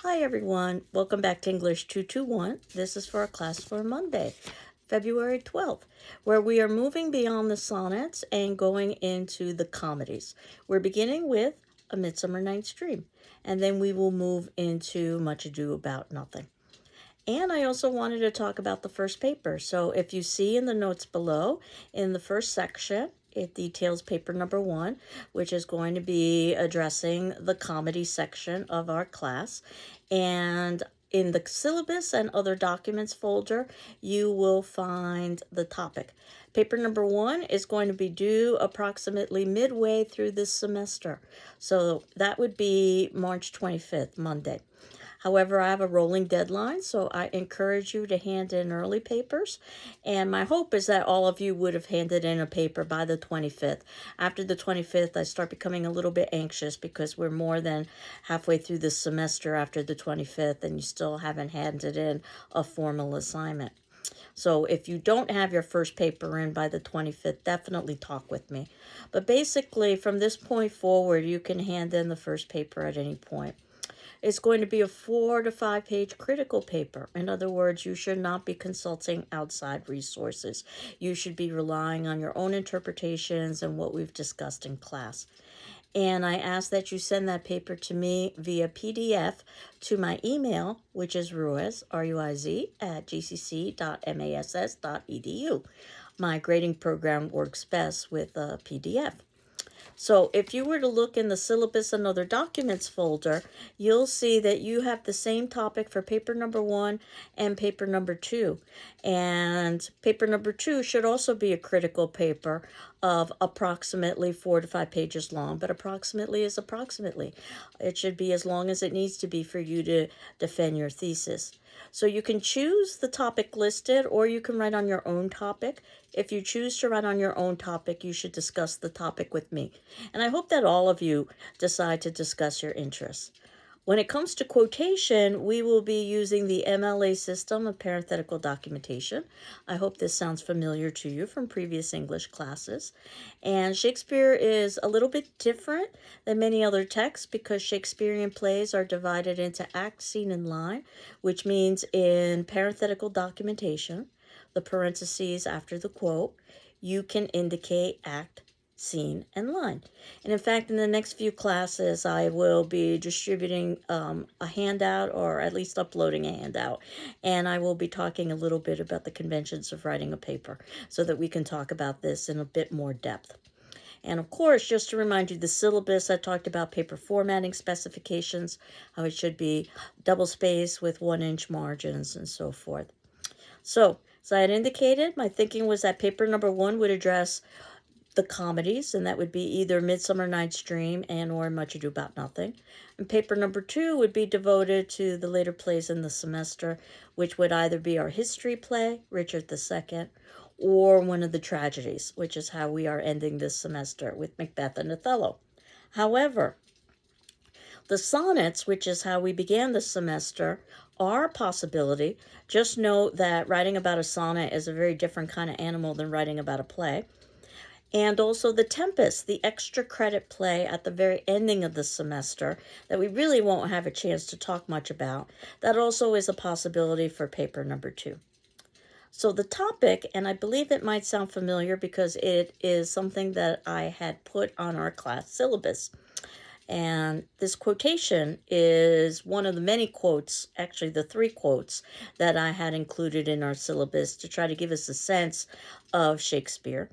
Hi everyone, welcome back to English 221. This is for our class for Monday, February 12th, where we are moving beyond the sonnets and going into the comedies. We're beginning with A Midsummer Night's Dream, and then we will move into Much Ado About Nothing. And I also wanted to talk about the first paper. So if you see in the notes below, in the first section, it details paper number 1, which is going to be addressing the comedy section of our class. And in the syllabus and other documents folder, you will find the topic. Paper number 1 is going to be due approximately midway through this semester. So that would be March 25th, Monday. However, I have a rolling deadline, so I encourage you to hand in early papers. And my hope is that all of you would have handed in a paper by the 25th. After the 25th, I start becoming a little bit anxious because we're more than halfway through the semester after the 25th, and you still haven't handed in a formal assignment. So if you don't have your first paper in by the 25th, definitely talk with me. But basically, from this point forward, you can hand in the first paper at any point. It's going to be a 4 to 5 page critical paper. In other words, you should not be consulting outside resources. You should be relying on your own interpretations and what we've discussed in class. And I ask that you send that paper to me via PDF to my email, which is ruiz, R-U-I-Z, at gcc.mass.edu. My grading program works best with a PDF. So if you were to look in the syllabus and other documents folder, you'll see that you have the same topic for paper number 1 and paper number 2. And paper number 2 should also be a critical paper of approximately 4 to 5 pages long, but approximately is approximately. It should be as long as it needs to be for you to defend your thesis. So you can choose the topic listed, or you can write on your own topic. If you choose to write on your own topic, you should discuss the topic with me. And I hope that all of you decide to discuss your interests. When it comes to quotation, we will be using the MLA system of parenthetical documentation. I hope this sounds familiar to you from previous English classes. And Shakespeare is a little bit different than many other texts because Shakespearean plays are divided into act, scene, and line, which means in parenthetical documentation, the parentheses after the quote, you can indicate act, scene, and line. And in fact, in the next few classes, I will be distributing a handout, or at least uploading a handout. And I will be talking a little bit about the conventions of writing a paper so that we can talk about this in a bit more depth. And of course, just to remind you, the syllabus, I talked about paper formatting specifications, how it should be double spaced with 1-inch margins and so forth. So, as I had indicated, my thinking was that paper number 1 would address the comedies, and that would be either Midsummer Night's Dream and or Much Ado About Nothing. And paper number 2 would be devoted to the later plays in the semester, which would either be our history play, Richard II, or one of the tragedies, which is how we are ending this semester with Macbeth and Othello. However, the sonnets, which is how we began the semester, are a possibility. Just note that writing about a sonnet is a very different kind of animal than writing about a play. And also The Tempest, the extra credit play at the very ending of the semester that we really won't have a chance to talk much about. That also is a possibility for paper number 2. So the topic, and I believe it might sound familiar because it is something that I had put on our class syllabus. And this quotation is one of the many quotes, actually the 3 quotes, that I had included in our syllabus to try to give us a sense of Shakespeare.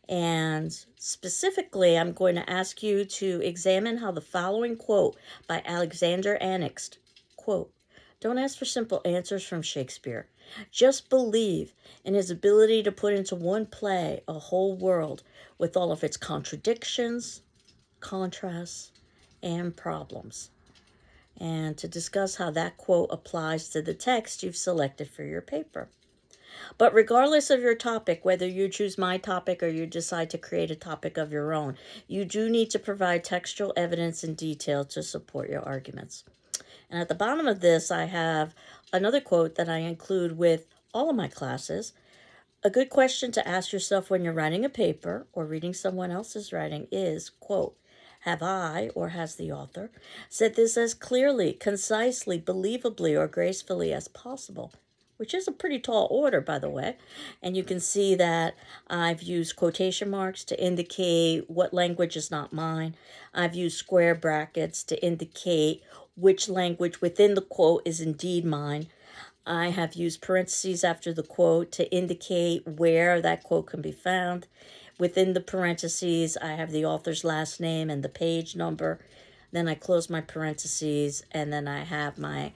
And specifically, I'm going to ask you to examine how the following quote by Alexander annexed, quote, "Don't ask for simple answers from Shakespeare. Just believe in his ability to put into one play a whole world with all of its contradictions, contrasts, and problems." And to discuss how that quote applies to the text you've selected for your paper. But regardless of your topic, whether you choose my topic or you decide to create a topic of your own, you do need to provide textual evidence and detail to support your arguments. And at the bottom of this, I have another quote that I include with all of my classes. A good question to ask yourself when you're writing a paper or reading someone else's writing is, quote, have I, or has the author, said this as clearly, concisely, believably, or gracefully as possible, which is a pretty tall order, by the way. And you can see that I've used quotation marks to indicate what language is not mine. I've used square brackets to indicate which language within the quote is indeed mine. I have used parentheses after the quote to indicate where that quote can be found. Within the parentheses, I have the author's last name and the page number. Then I close my parentheses, and then I have my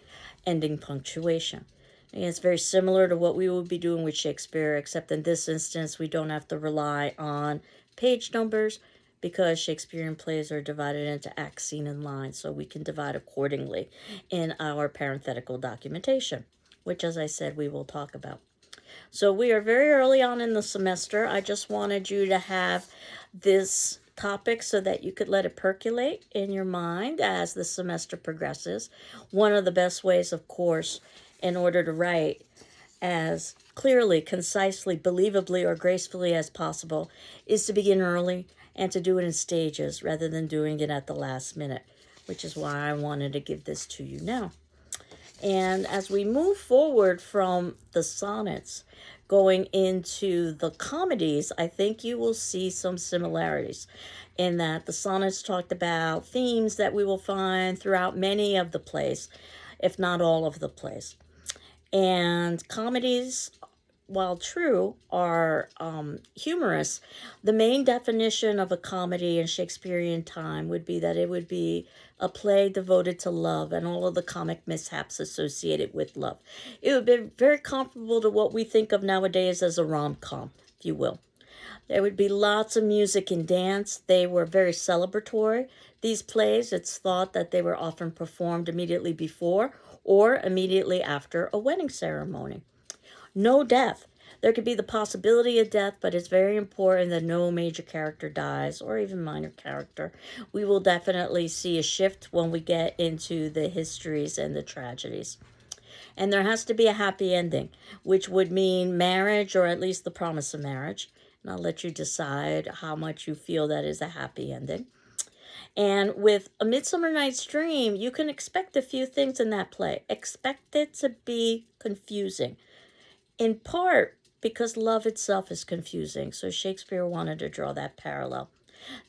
ending punctuation. And it's very similar to what we would be doing with Shakespeare, except in this instance, we don't have to rely on page numbers because Shakespearean plays are divided into act, scene, and line, so we can divide accordingly in our parenthetical documentation, which, as I said, we will talk about. So we are very early on in the semester. I just wanted you to have this topic so that you could let it percolate in your mind as the semester progresses. One of the best ways, of course, in order to write as clearly, concisely, believably, or gracefully as possible is to begin early and to do it in stages rather than doing it at the last minute, which is why I wanted to give this to you now. And as we move forward from the sonnets going into the comedies, I think you will see some similarities in that the sonnets talked about themes that we will find throughout many of the plays, if not all of the plays. And comedies, while true, are humorous. The main definition of a comedy in Shakespearean time would be that it would be a play devoted to love and all of the comic mishaps associated with love. It would be very comparable to what we think of nowadays as a rom-com, if you will. There would be lots of music and dance. They were very celebratory. These plays, it's thought that they were often performed immediately before or immediately after a wedding ceremony. No death. There could be the possibility of death, but it's very important that no major character dies or even minor character. We will definitely see a shift when we get into the histories and the tragedies. And there has to be a happy ending, which would mean marriage or at least the promise of marriage. And I'll let you decide how much you feel that is a happy ending. And with A Midsummer Night's Dream, you can expect a few things in that play. Expect it to be confusing, in part because love itself is confusing, so Shakespeare wanted to draw that parallel.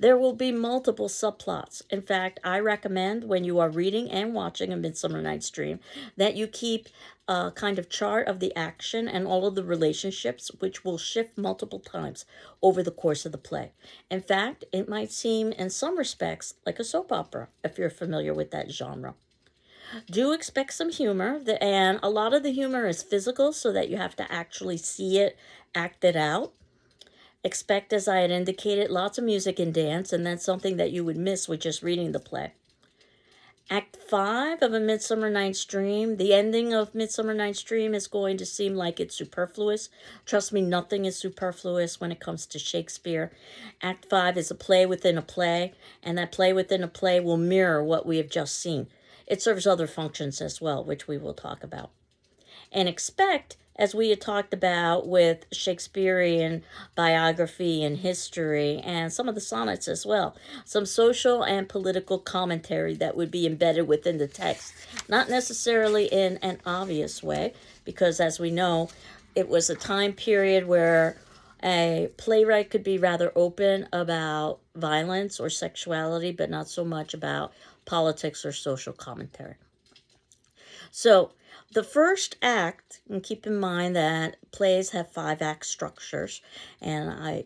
There will be multiple subplots. In fact, I recommend when you are reading and watching A Midsummer Night's Dream that you keep a kind of chart of the action and all of the relationships, which will shift multiple times over the course of the play. In fact, it might seem in some respects like a soap opera, if you're familiar with that genre. Do expect some humor, and a lot of the humor is physical so that you have to actually see it, act it out. Expect, as I had indicated, lots of music and dance, and that's something that you would miss with just reading the play. Act 5 of A Midsummer Night's Dream, the ending of Midsummer Night's Dream is going to seem like it's superfluous. Trust me, nothing is superfluous when it comes to Shakespeare. Act 5 is a play within a play, and that play within a play will mirror what we have just seen. It serves other functions as well, which we will talk about. And expect, as we had talked about with Shakespearean biography and history and some of the sonnets as well, some social and political commentary that would be embedded within the text. Not necessarily in an obvious way, because as we know, it was a time period where a playwright could be rather open about violence or sexuality, but not so much about politics or social commentary. So the first act, and keep in mind that plays have 5-act structures, and I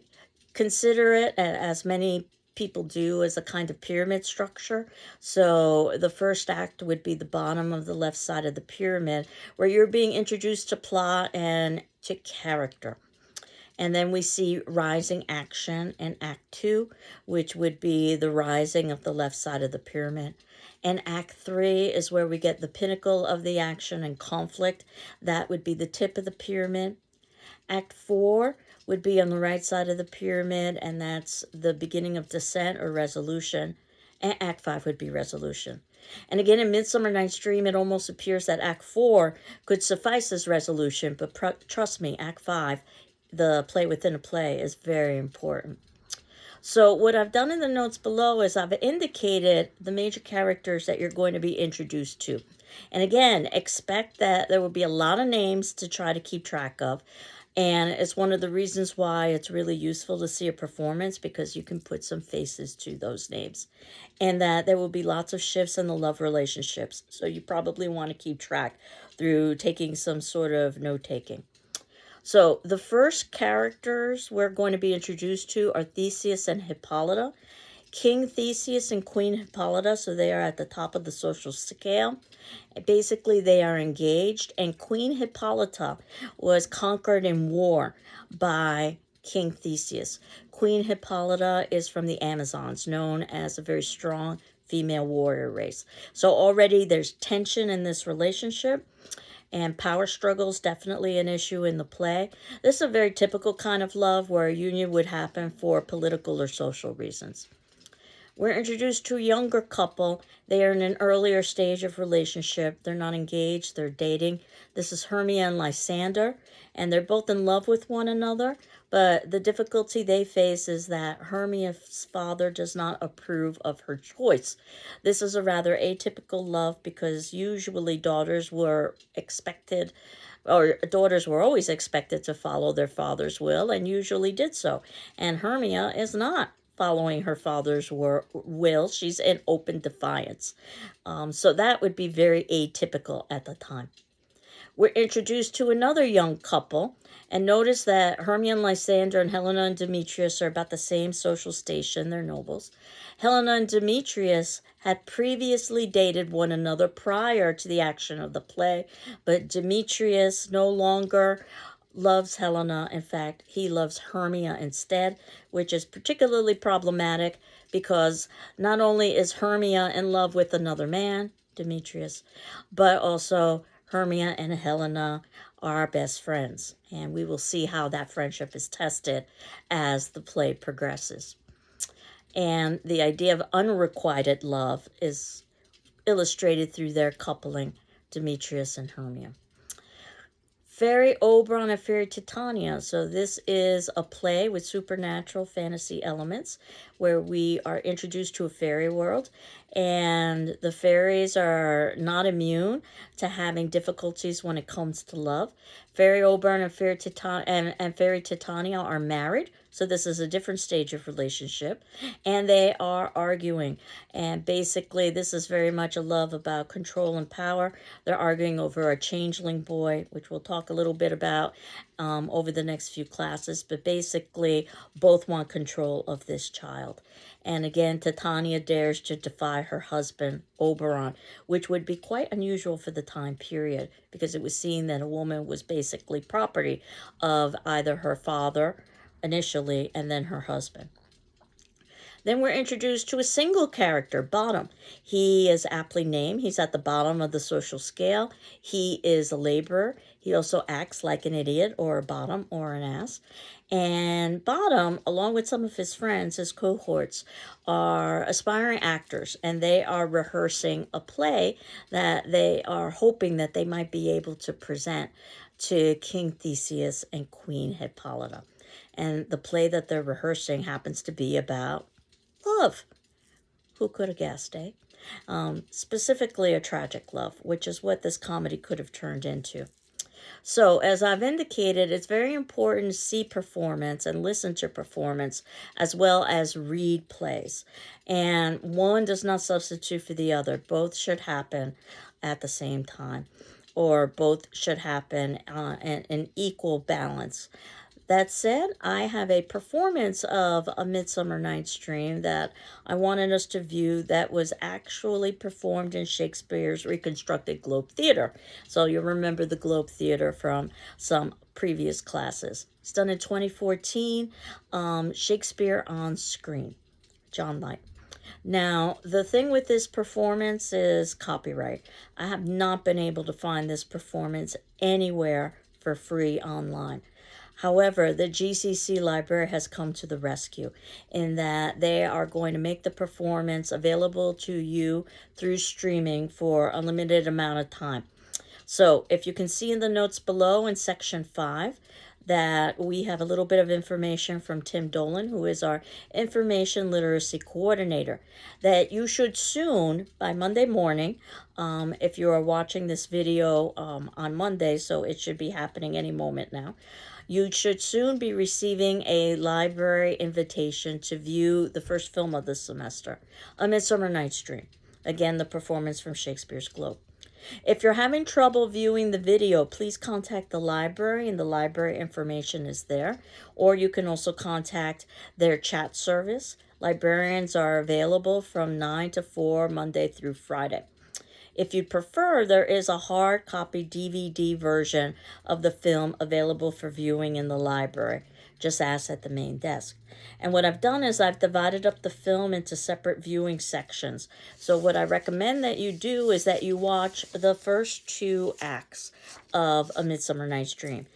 consider it, as many people do, as a kind of pyramid structure. So the first act would be the bottom of the left side of the pyramid, where you're being introduced to plot and to character. And then we see rising action in Act 2, which would be the rising of the left side of the pyramid. And Act 3 is where we get the pinnacle of the action and conflict. That would be the tip of the pyramid. Act 4 would be on the right side of the pyramid, and that's the beginning of descent or resolution. And Act 5 would be resolution. And again, in Midsummer Night's Dream, it almost appears that Act 4 could suffice as resolution, but trust me, Act 5, the play within a play, is very important. So what I've done in the notes below is I've indicated the major characters that you're going to be introduced to. And again, expect that there will be a lot of names to try to keep track of. And it's one of the reasons why it's really useful to see a performance, because you can put some faces to those names. And that there will be lots of shifts in the love relationships. So you probably want to keep track through taking some sort of note-taking. So the first characters we're going to be introduced to are Theseus and Hippolyta. King Theseus and Queen Hippolyta, so they are at the top of the social scale. Basically, they are engaged, and Queen Hippolyta was conquered in war by King Theseus. Queen Hippolyta is from the Amazons, known as a very strong female warrior race. So already there's tension in this relationship, and power struggles definitely an issue in the play. This is a very typical kind of love where a union would happen for political or social reasons. We're introduced to a younger couple. They are in an earlier stage of relationship. They're not engaged, they're dating. This is Hermia and Lysander, and they're both in love with one another. But the difficulty they face is that Hermia's father does not approve of her choice. This is a rather atypical love, because usually daughters were always expected to follow their father's will, and usually did so. And Hermia is not following her father's will. She's in open defiance. So that would be very atypical at the time. We're introduced to another young couple, and notice that Hermia and Lysander and Helena and Demetrius are about the same social station. They're nobles. Helena and Demetrius had previously dated one another prior to the action of the play, but Demetrius no longer loves Helena. In fact, he loves Hermia instead, which is particularly problematic because not only is Hermia in love with another man, Demetrius, but also Hermia and Helena are best friends. And we will see how that friendship is tested as the play progresses. And the idea of unrequited love is illustrated through their coupling, Demetrius and Hermia. Fairy Oberon and Fairy Titania. So this is a play with supernatural fantasy elements where we are introduced to a fairy world, and the fairies are not immune to having difficulties when it comes to love. Fairy Oberon and Fairy Titania are married, so this is a different stage of relationship, and they are arguing. And basically, this is very much a love about control and power. They're arguing over a changeling boy, which we'll talk a little bit about over the next few classes. But basically, both want control of this child. And again, Titania dares to defy her husband, Oberon, which would be quite unusual for the time period, because it was seen that a woman was basically property of either her father initially and then her husband. Then we're introduced to a single character, Bottom. He is aptly named. He's at the bottom of the social scale. He is a laborer. He also acts like an idiot or a bottom or an ass. And Bottom, along with some of his friends, his cohorts, are aspiring actors, and they are rehearsing a play that they are hoping that they might be able to present to King Theseus and Queen Hippolyta. And the play that they're rehearsing happens to be about love. Who could have guessed, eh? Specifically a tragic love, which is what this comedy could have turned into. So, as I've indicated, it's very important to see performance and listen to performance as well as read plays. And one does not substitute for the other. Both should happen at the same time, or both should happen in equal balance. That said, I have a performance of A Midsummer Night's Dream that I wanted us to view that was actually performed in Shakespeare's reconstructed Globe Theater. So you'll remember the Globe Theater from some previous classes. It's done in 2014, Shakespeare on Screen, John Light. Now, the thing with this performance is copyright. I have not been able to find this performance anywhere for free online. However, the GCC library has come to the rescue in that they are going to make the performance available to you through streaming for a limited amount of time. So if you can see in the notes below in section 5, that we have a little bit of information from Tim Dolan, who is our information literacy coordinator, that you should soon, by Monday morning, if you are watching this video on Monday, so it should be happening any moment now, you should soon be receiving a library invitation to view the first film of the semester, A Midsummer Night's Dream. Again, the performance from Shakespeare's Globe. If you're having trouble viewing the video, please contact the library, and the library information is there. Or you can also contact their chat service. Librarians are available from 9 to 4, Monday through Friday. If you'd prefer, there is a hard copy DVD version of the film available for viewing in the library. Just ask at the main desk. And what I've done is I've divided up the film into separate viewing sections. So what I recommend that you do is that you watch the first 2 acts of A Midsummer Night's Dream.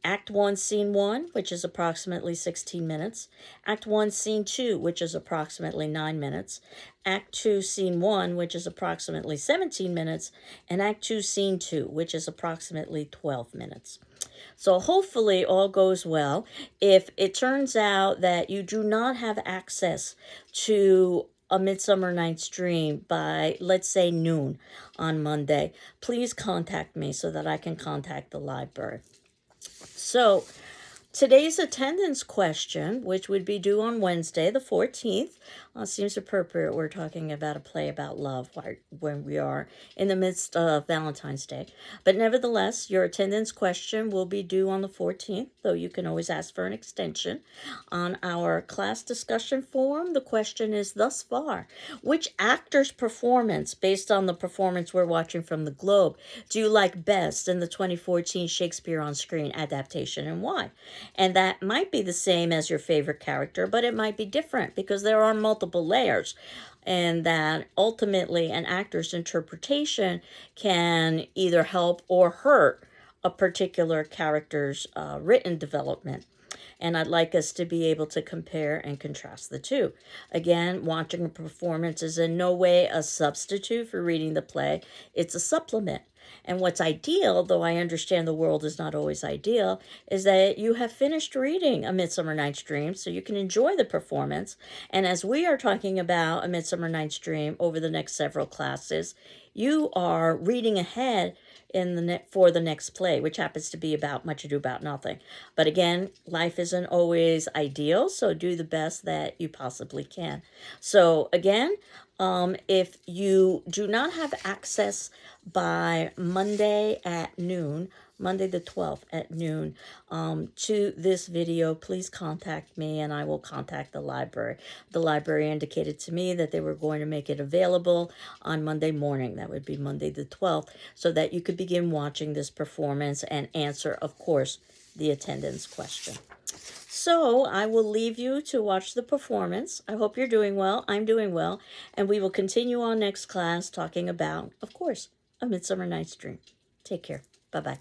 Act 1, Scene 1, which is approximately 16 minutes. Act 1, Scene 2, which is approximately 9 minutes. Act 2, Scene 1, which is approximately 17 minutes. And Act 2, Scene 2, which is approximately 12 minutes. So hopefully all goes well. If it turns out that you do not have access to A Midsummer Night's Dream by, let's say, noon on Monday, please contact me so that I can contact the library. So today's attendance question, which would be due on Wednesday, the 14th, seems appropriate. We're talking about a play about love when we are in the midst of Valentine's Day. But nevertheless, your attendance question will be due on the 14th, though you can always ask for an extension. On our class discussion forum, the question is thus far, which actor's performance, based on the performance we're watching from the Globe, do you like best in the 2014 Shakespeare on Screen adaptation, and why? And that might be the same as your favorite character, but it might be different because there are multiple layers, and that ultimately an actor's interpretation can either help or hurt a particular character's written development. And I'd like us to be able to compare and contrast the two. Again, watching a performance is in no way a substitute for reading the play. It's a supplement. And what's ideal, though I understand the world is not always ideal, is that you have finished reading A Midsummer Night's Dream so you can enjoy the performance. And as we are talking about A Midsummer Night's Dream over the next several classes, you are reading ahead for the next play, which happens to be about Much Ado About Nothing. But again, life isn't always ideal, so do the best that you possibly can. So again, if you do not have access by Monday at noon, Monday the 12th at noon, to this video, please contact me and I will contact the library. The library indicated to me that they were going to make it available on Monday morning. That would be Monday the 12th, so that you could begin watching this performance and answer, of course, the attendance question. So I will leave you to watch the performance. I hope you're doing well. I'm doing well. And we will continue on next class talking about, of course, A Midsummer Night's Dream. Take care. Bye-bye.